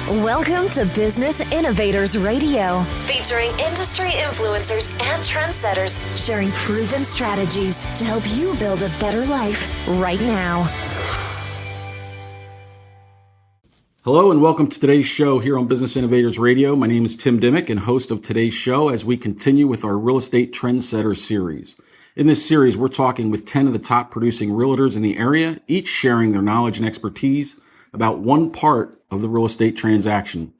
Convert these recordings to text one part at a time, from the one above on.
Welcome to Business Innovators Radio, featuring industry influencers and trendsetters sharing proven strategies to help you build a better life right now. Hello and welcome to today's show here on Business Innovators Radio. My name is Tim Dimmick and host of today's show as we continue with our Real Estate Trendsetter series. In this series, we're talking with 10 of the top producing realtors in the area, each sharing their knowledge and expertise about one part of the real estate transaction.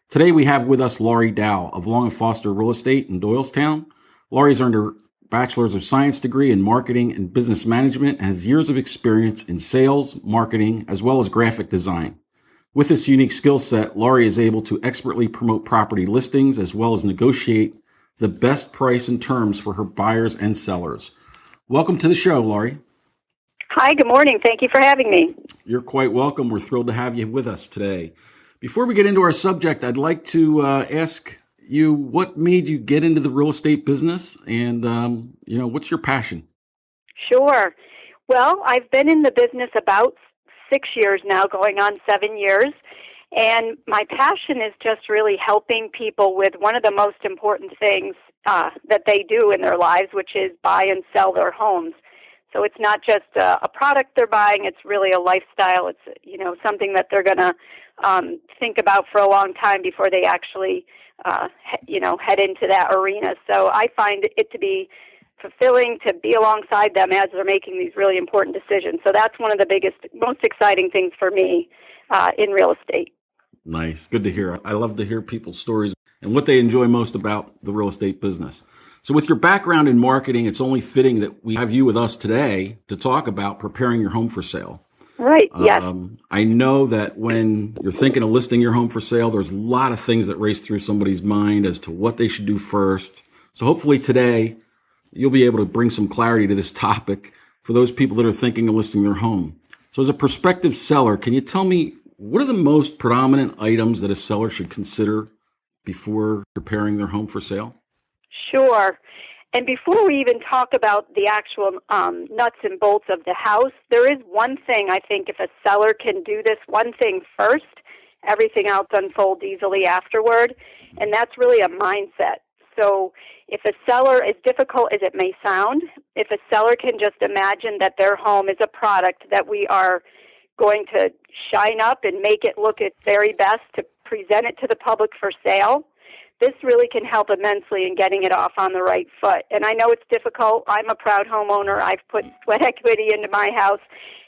Today we have with us Laurie Dau of Long & Foster Real Estate in Doylestown. Laurie's earned her Bachelor's of Science degree in Marketing and Business Management and has years of experience in sales, marketing, as well as graphic design. With this unique skill set, Laurie is able to expertly promote property listings as well as negotiate the best price and terms for her buyers and sellers. Welcome to the show, Laurie. Hi, good morning. Thank you for having me. You're quite welcome. We're thrilled to have you with us today. Before we get into our subject, I'd like to ask you what made you get into the real estate business and, what's your passion? Sure. Well, I've been in the business about 6 years now, going on 7 years. And my passion is just really helping people with one of the most important things that they do in their lives, which is buy and sell their homes. So it's not just a product they're buying, it's really a lifestyle. It's, something that they're going to think about for a long time before they actually, head into that arena. So I find it to be fulfilling to be alongside them as they're making these really important decisions. So that's one of the biggest, most exciting things for me in real estate. Nice. Good to hear. I love to hear people's stories and what they enjoy most about the real estate business. So with your background in marketing, it's only fitting that we have you with us today to talk about preparing your home for sale. Right, yes. I know that when you're thinking of listing your home for sale, there's a lot of things that race through somebody's mind as to what they should do first. So hopefully today, you'll be able to bring some clarity to this topic for those people that are thinking of listing their home. So as a prospective seller, can you tell me what are the most predominant items that a seller should consider before preparing their home for sale? Sure. And before we even talk about the actual nuts and bolts of the house, there is one thing I think if a seller can do this one thing first, everything else unfolds easily afterward, and that's really a mindset. So if a seller, as difficult as it may sound, if a seller can just imagine that their home is a product that we are going to shine up and make it look its very best to present it to the public for sale, this really can help immensely in getting it off on the right foot. And I know it's difficult. I'm a proud homeowner. I've put sweat equity into my house,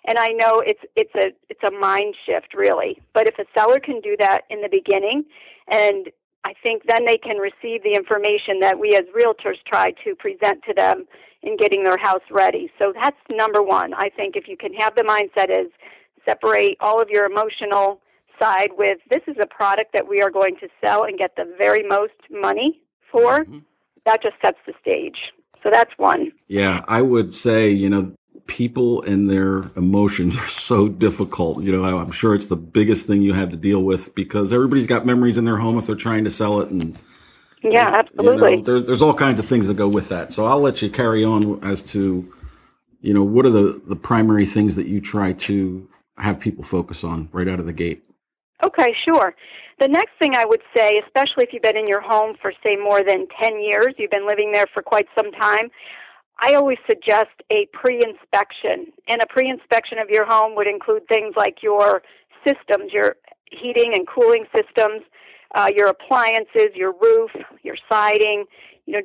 and I know it's a mind shift, really. But if a seller can do that in the beginning, and I think then they can receive the information that we as realtors try to present to them in getting their house ready. So that's number one. I think if you can have the mindset is separate all of your emotional side with this is a product that we are going to sell and get the very most money for, that just sets the stage. So that's one. Yeah, I would say, people and their emotions are so difficult. I'm sure it's the biggest thing you have to deal with because everybody's got memories in their home if they're trying to sell it. And yeah, absolutely. There's all kinds of things that go with that. So I'll let you carry on as to, what are the primary things that you try to have people focus on right out of the gate? Okay, sure. The next thing I would say, especially if you've been in your home for, say, more than 10 years, you've been living there for quite some time, I always suggest a pre-inspection. And a pre-inspection of your home would include things like your systems, your heating and cooling systems, your appliances, your roof, your siding,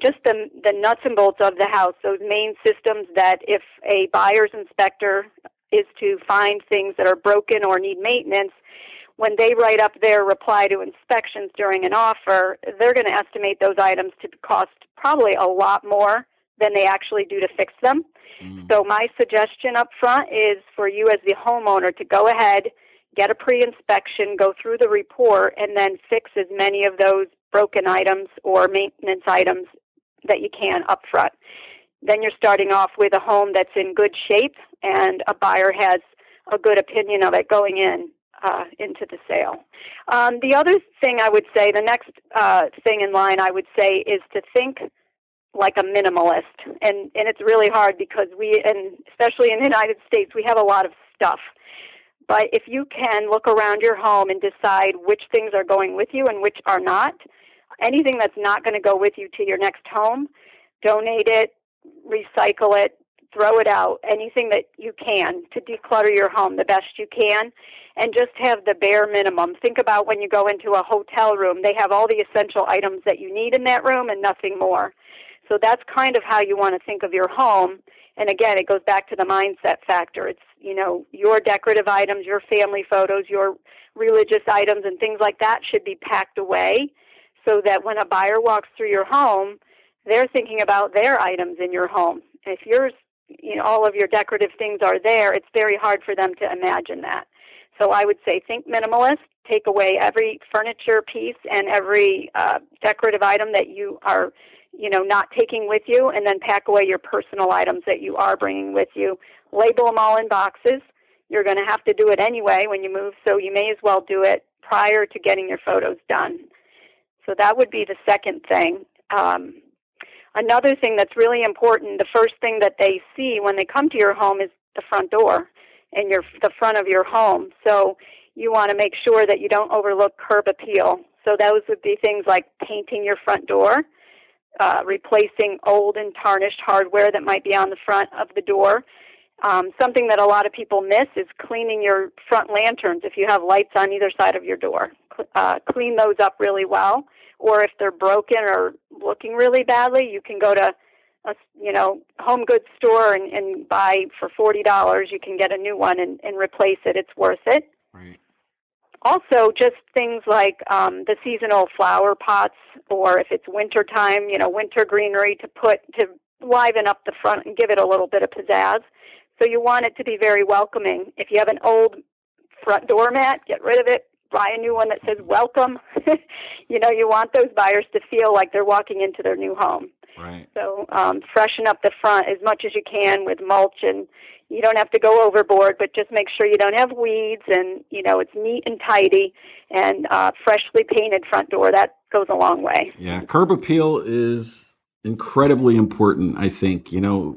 just the nuts and bolts of the house, those main systems that if a buyer's inspector is to find things that are broken or need maintenance, when they write up their reply to inspections during an offer, they're going to estimate those items to cost probably a lot more than they actually do to fix them. So my suggestion up front is for you as the homeowner to go ahead, get a pre-inspection, go through the report, and then fix as many of those broken items or maintenance items that you can up front. Then you're starting off with a home that's in good shape and a buyer has a good opinion of it going into the sale. The other thing I would say, the next thing in line I would say is to think like a minimalist. And it's really hard because we, and especially in the United States, we have a lot of stuff. But if you can look around your home and decide which things are going with you and which are not, anything that's not going to go with you to your next home, donate it, recycle it, throw it out, anything that you can to declutter your home the best you can, and just have the bare minimum. Think about when you go into a hotel room. They have all the essential items that you need in that room and nothing more. So that's kind of how you want to think of your home. And again, it goes back to the mindset factor. It's, your decorative items, your family photos, your religious items and things like that should be packed away so that when a buyer walks through your home, they're thinking about their items in your home. If yours, all of your decorative things are there, it's very hard for them to imagine that. So I would say think minimalist, take away every furniture piece and every decorative item that you are not taking with you, and then pack away your personal items that you are bringing with you. Label them all in boxes. You're going to have to do it anyway when you move, so you may as well do it prior to getting your photos done. So that would be the second thing. Another thing that's really important, the first thing that they see when they come to your home is the front door and the front of your home. So you want to make sure that you don't overlook curb appeal. So those would be things like painting your front door, replacing old and tarnished hardware that might be on the front of the door. Something that a lot of people miss is cleaning your front lanterns if you have lights on either side of your door. Clean those up really well. Or if they're broken or looking really badly, you can go to a home goods store and buy for $40. You can get a new one and replace it. It's worth it. Right. Also, just things like the seasonal flower pots, or if it's winter time, winter greenery to liven up the front and give it a little bit of pizzazz. So you want it to be very welcoming. If you have an old front doormat, get rid of it. Buy a new one that says welcome. You want those buyers to feel like they're walking into their new home. Right. So freshen up the front as much as you can with mulch, and you don't have to go overboard, but just make sure you don't have weeds, and it's neat and tidy, and freshly painted front door. That goes a long way. Yeah, curb appeal is incredibly important, I think.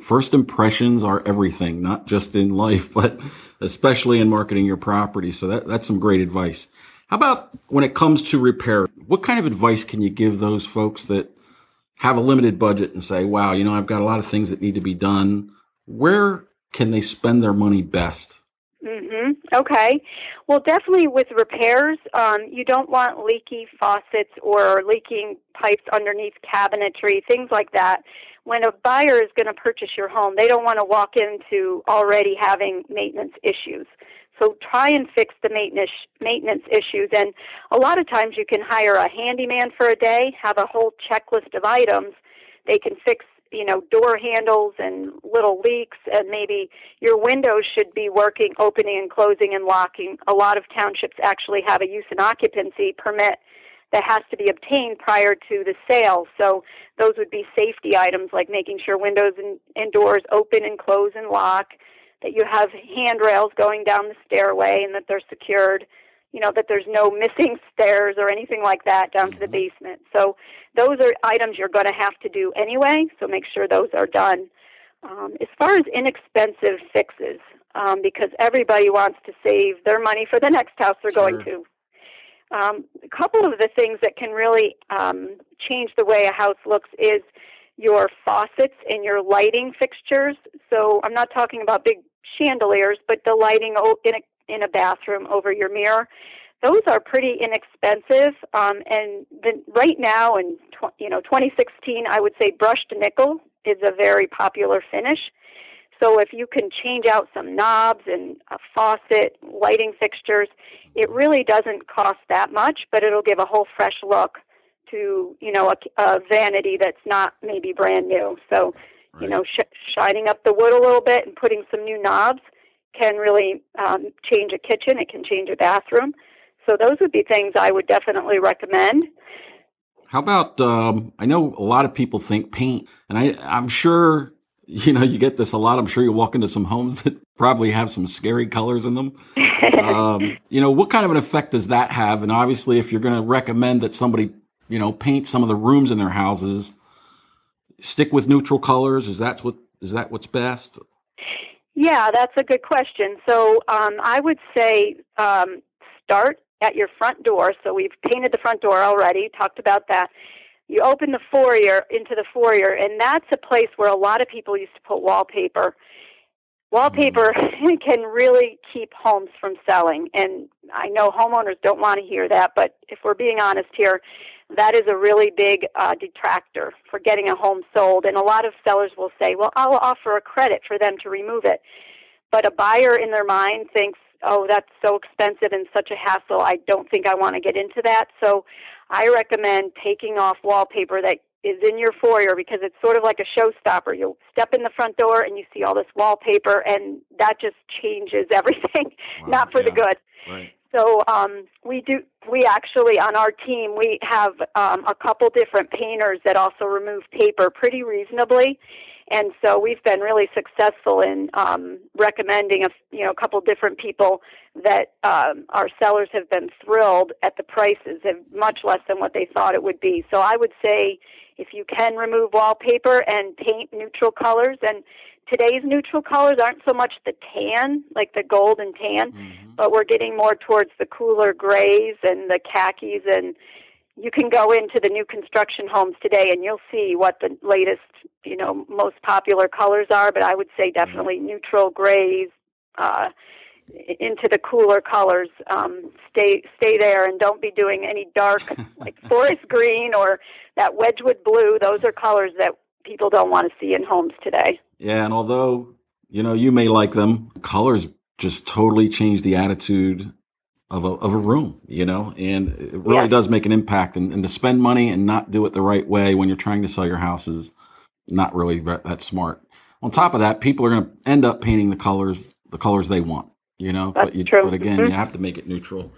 First impressions are everything, not just in life, but especially in marketing your property. So that's some great advice. How about when it comes to repair? What kind of advice can you give those folks that have a limited budget and say, wow, I've got a lot of things that need to be done? Where can they spend their money best? Mm-hmm. Okay. Well, definitely with repairs, you don't want leaky faucets or leaking pipes underneath cabinetry, things like that. When a buyer is going to purchase your home, they don't want to walk into already having maintenance issues. So try and fix the maintenance issues. And a lot of times you can hire a handyman for a day, have a whole checklist of items. They can fix door handles and little leaks, and maybe your windows should be working, opening and closing and locking. A lot of townships actually have a use and occupancy permit that has to be obtained prior to the sale. So those would be safety items like making sure windows and doors open and close and lock, that you have handrails going down the stairway and that they're secured, that there's no missing stairs or anything like that down to the basement. So those are items you're going to have to do anyway, so make sure those are done. As far as inexpensive fixes, because everybody wants to save their money for the next house they're going to. A couple of the things that can really change the way a house looks is your faucets and your lighting fixtures. So I'm not talking about big chandeliers, but the lighting in a bathroom over your mirror. Those are pretty inexpensive, and right now in 2016, I would say brushed nickel is a very popular finish. So if you can change out some knobs and a faucet, lighting fixtures, it really doesn't cost that much, but it'll give a whole fresh look to a vanity that's not maybe brand new. So shining up the wood a little bit and putting some new knobs can really change a kitchen. It can change a bathroom. So those would be things I would definitely recommend. How about, I know a lot of people think paint, and I'm sure, you get this a lot. I'm sure you walk into some homes that probably have some scary colors in them. What kind of an effect does that have? And obviously, if you're going to recommend that somebody, paint some of the rooms in their houses, stick with neutral colors. Is that what's best? Yeah, that's a good question. So I would say start at your front door. So we've painted the front door already, talked about that. You open the foyer into the foyer, and that's a place where a lot of people used to put wallpaper. Wallpaper can really keep homes from selling, and I know homeowners don't want to hear that, but if we're being honest here, that is a really big detractor for getting a home sold. And a lot of sellers will say, well, I'll offer a credit for them to remove it. But a buyer in their mind thinks, oh, that's so expensive and such a hassle, I don't think I want to get into that. So I recommend taking off wallpaper that is in your foyer, because it's sort of like a showstopper. You'll step in the front door and you see all this wallpaper, and that just changes everything, not for the good. Right. So we actually, on our team, we have a couple different painters that also remove paper pretty reasonably. And so we've been really successful in recommending a couple different people that our sellers have been thrilled at the prices, much less than what they thought it would be. So I would say if you can remove wallpaper and paint neutral colors, and today's neutral colors aren't so much the tan, like the gold and tan, but we're getting more towards the cooler grays and the khakis. And you can go into the new construction homes today and you'll see what the latest, most popular colors are. But I would say definitely neutral grays, into the cooler colors. Stay there and don't be doing any dark like forest green or that Wedgwood blue. Those are colors that people don't want to see in homes today. Yeah, and although, you may like them, colors just totally change the attitude of a room, and it really does make an impact. And to spend money and not do it the right way when you're trying to sell your house is not really that smart. On top of that, people are going to end up painting the colors they want. That's true. But again, you have to make it neutral,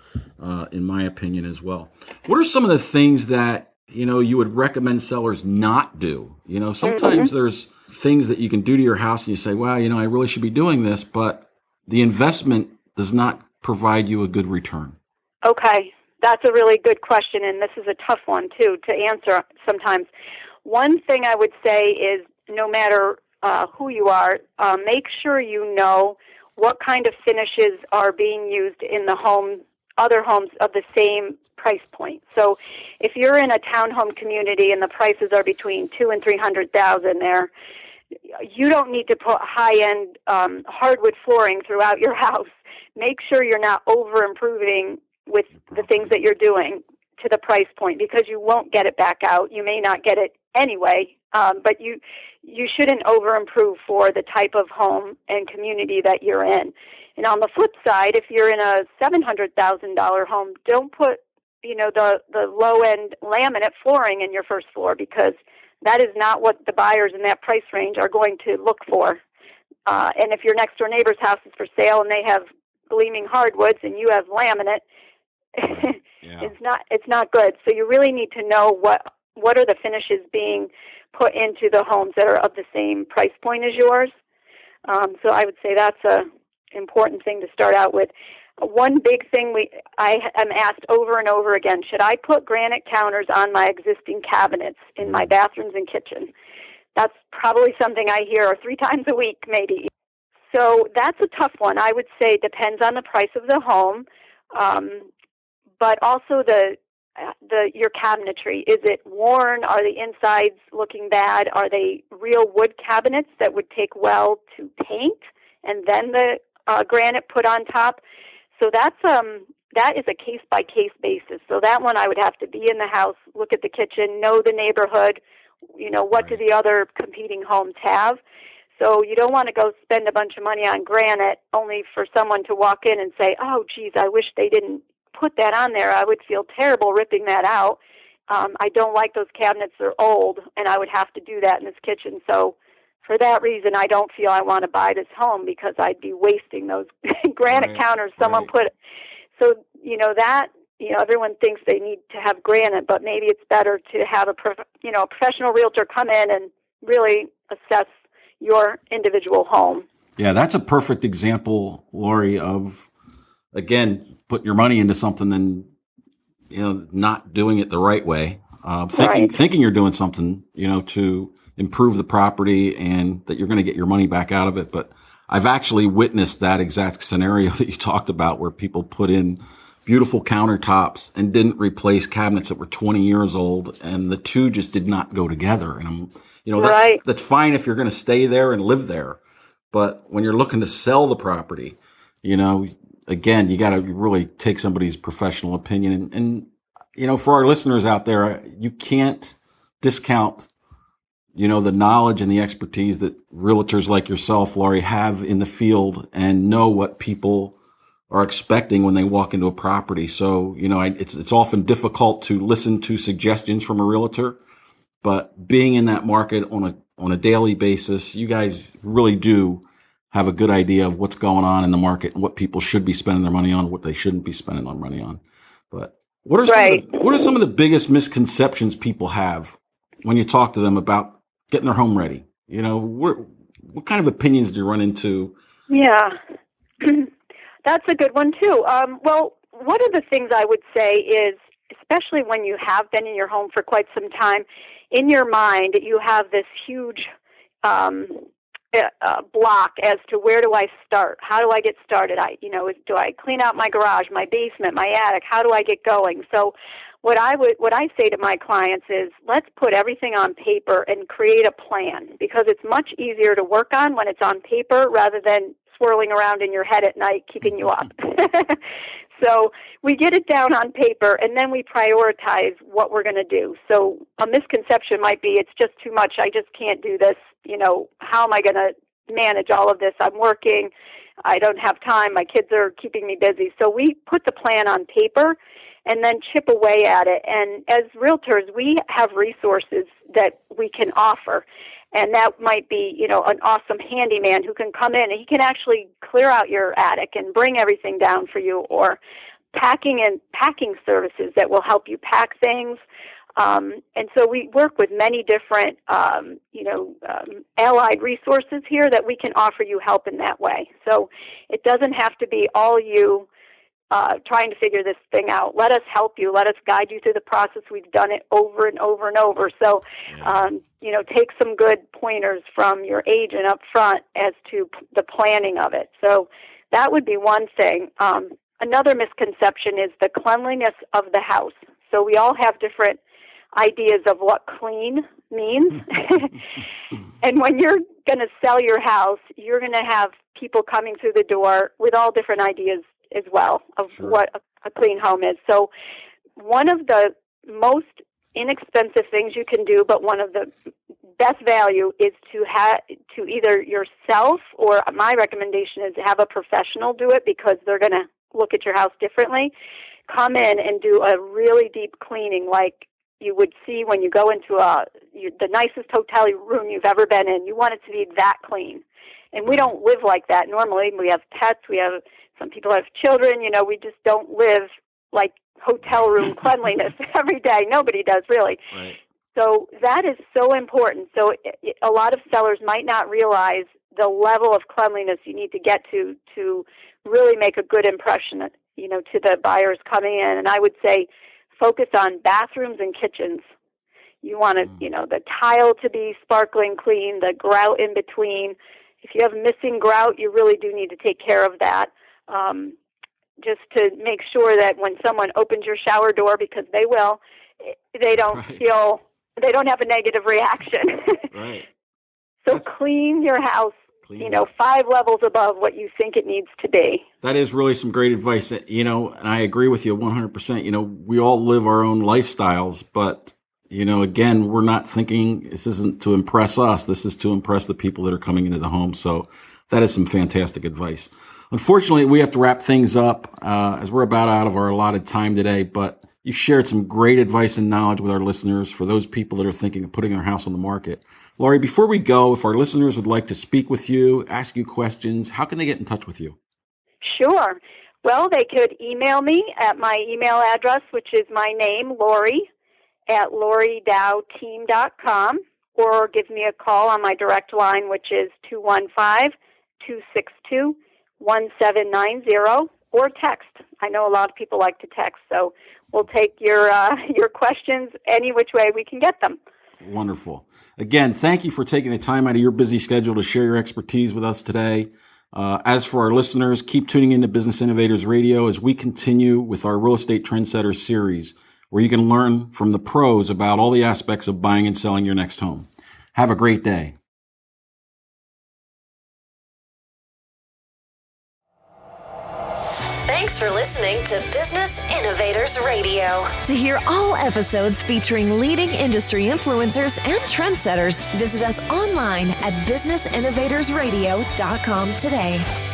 in my opinion as well. What are some of the things that, you would recommend sellers not do? Sometimes there's things that you can do to your house and you say, well, I really should be doing this, but the investment does not provide you a good return. Okay. That's a really good question, and this is a tough one, too, to answer sometimes. One thing I would say is no matter who you are, make sure you know what kind of finishes are being used in the other homes of the same price point. So if you're in a townhome community and the prices are between $200,000 and $300,000 there, you don't need to put high-end hardwood flooring throughout your house. Make sure you're not over-improving with the things that you're doing to the price point, because you won't get it back out. You may not get it anyway, but you shouldn't over-improve for the type of home and community that you're in. And on the flip side, if you're in a $700,000 home, don't put the low-end laminate flooring in your first floor, because that is not what the buyers in that price range are going to look for. And if your next door neighbor's house is for sale and they have gleaming hardwoods and you have laminate, it's not good. So you really need to know what are the finishes being put into the homes that are of the same price point as yours. So I would say that's a important thing to start out with. One big thing I am asked over and over again, should I put granite counters on my existing cabinets in my bathrooms and kitchen? That's probably something I hear 3 times a week, maybe. So that's a tough one. I would say it depends on the price of the home, but also your cabinetry. Is it worn? Are the insides looking bad? Are they real wood cabinets that would take well to paint and then the granite put on top? So that is a case-by-case basis. So that one I would have to be in the house, look at the kitchen, know the neighborhood, what do the other competing homes have. So you don't want to go spend a bunch of money on granite only for someone to walk in and say, oh, geez, I wish they didn't put that on there. I would feel terrible ripping that out. I don't like those cabinets. They're old, and I would have to do that in this kitchen. So for that reason, I don't feel I want to buy this home, because I'd be wasting those granite counters someone put. So, everyone thinks they need to have granite, but maybe it's better to have a professional realtor come in and really assess your individual home. Yeah, that's a perfect example, Laurie, of, again, putting your money into something and, not doing it the right way. Thinking you're doing something, to improve the property and that you're going to get your money back out of it, but I've actually witnessed that exact scenario that you talked about, where people put in beautiful countertops and didn't replace cabinets that were 20 years old, and the two just did not go together. And Right. that's fine if you're going to stay there and live there. But when you're looking to sell the property, again, you got to really take somebody's professional opinion. And for our listeners out there, you can't discount, the knowledge and the expertise that realtors like yourself, Laurie, have in the field and know what people are expecting when they walk into a property. So, it's often difficult to listen to suggestions from a realtor, but being in that market on a daily basis, you guys really do have a good idea of what's going on in the market and what people should be spending their money on, what they shouldn't be spending their money on. But what are some of the biggest misconceptions people have when you talk to them about getting their home ready? What kind of opinions do you run into? Yeah. That's a good one, too. Well, one of the things I would say is, especially when you have been in your home for quite some time, in your mind, you have this huge block as to where do I start? How do I get started? Do I clean out my garage, my basement, my attic? How do I get going? So what I say to my clients is, let's put everything on paper and create a plan, because it's much easier to work on when it's on paper rather than swirling around in your head at night, keeping you up. So we get it down on paper, and then we prioritize what we're going to do. So a misconception might be, it's just too much. I just can't do this. How am I going to manage all of this? I'm working. I don't have time. My kids are keeping me busy. So we put the plan on paper and then chip away at it. And as realtors, we have resources that we can offer. And that might be, an awesome handyman who can come in and he can actually clear out your attic and bring everything down for you, or packing services that will help you pack things. And so we work with many different, allied resources here that we can offer you help in that way. So it doesn't have to be all you trying to figure this thing out. Let us help you. Let us guide you through the process. We've done it over and over and over. So, take some good pointers from your agent up front as to the planning of it. So that would be one thing. Another misconception is the cleanliness of the house. So we all have different ideas of what clean means. And when you're going to sell your house, you're going to have people coming through the door with all different ideas as well of what a clean home is. So one of the most inexpensive things you can do, but one of the best value, is to either yourself, or my recommendation is to have a professional do it, because they're going to look at your house differently. Come in and do a really deep cleaning like you would see when you go into the nicest hotel room you've ever been in. You want it to be that clean. And we don't live like that normally. We have pets. Some people have children. We just don't live like hotel room cleanliness every day. Nobody does, really. Right. So that is so important. So a lot of sellers might not realize the level of cleanliness you need to get to really make a good impression, to the buyers coming in. And I would say focus on bathrooms and kitchens. You want to, the tile to be sparkling clean, the grout in between. If you have missing grout, you really do need to take care of that. Just to make sure that when someone opens your shower door, because they will, they don't they don't have a negative reaction. Right. So clean your house, 5 levels above what you think it needs to be. That is really some great advice, and I agree with you 100%. We all live our own lifestyles, but, again, we're not thinking this isn't to impress us. This is to impress the people that are coming into the home. So that is some fantastic advice. Unfortunately, we have to wrap things up as we're about out of our allotted time today, but you shared some great advice and knowledge with our listeners for those people that are thinking of putting their house on the market. Laurie, before we go, if our listeners would like to speak with you, ask you questions, how can they get in touch with you? Sure. Well, they could email me at my email address, which is my name, Laurie, at lauriedauteam.com, or give me a call on my direct line, which is 215-262-1790, or text. I know a lot of people like to text, so we'll take your questions any which way we can get them. Wonderful. Again, thank you for taking the time out of your busy schedule to share your expertise with us today. As for our listeners, keep tuning into Business Innovators Radio as we continue with our Real Estate Trendsetters series, where you can learn from the pros about all the aspects of buying and selling your next home. Have a great day. Thanks for listening to Business Innovators Radio. To hear all episodes featuring leading industry influencers and trendsetters, visit us online at businessinnovatorsradio.com today.